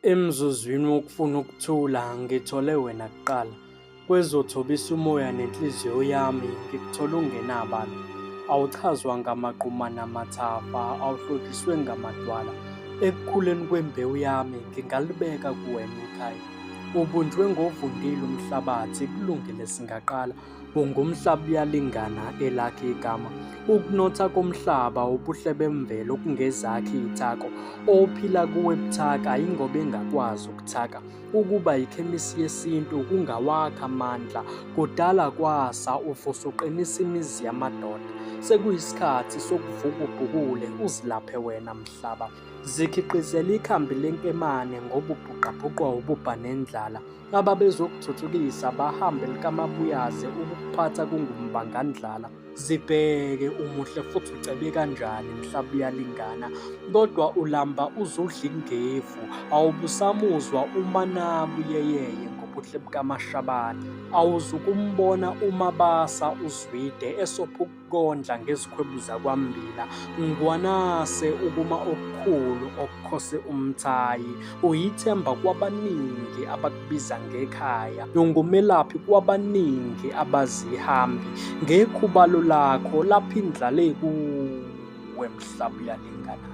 Emzuzwini wokufuna ukuthula ngithole wena kuqala. Kwezothobisa umoya nenhliziyo yami ngikuthole ungenabalo. Awuchazwa ngamaqhuma namathafa, awuhlotshiswe ngamadwala. Ekukhuleni kwembewu yami ngingalibeka kuwena ikhaya. Ubunjwe ngovundile umhlabathi, kulungile singaqala. Ungumhlaba uyalingana elakhe igama. Ukunotha komhlaba, ubuhle bemvelo okungezakhe iy'thako. Ophila kuwe buthaka, yingoba engakwazi ukuthaka. Ukuba ikhemisi yesintu kungawakha amandla, kudala kwasa uvusa uqinisa imizi yamadoda. Sekuyisikhathi sokuvuka ubhukule uzilaphe wena mhlaba. Zikhiqizela ikhambi lenkemane ngoba ubhuqabhuqwa ububha nendlala. Ababezokuthuthukisa bahambe likamabuyaze ukukuphatha kungumbangandlala. Zibheke umuhle futhi ucebe kanjani mhlaba uyalingana. Kodwa ulamba uzudla ingevu, awubusamuzwa uManabu yeyeye ngobuhle bukaMashabane. Awuzukumbona uMabasa uZwide esopha ukukondla ngezikhwebu zakwambila. Ngwanase ukuma okukhulu okukhose umthayi. Uyithemba kwabaningi abakubiza ngekhaya. Ungumelaphi kwabaningi abazihambi. Ngekhubalo lakho lapha indlala kuwe mhlaba uyalingana.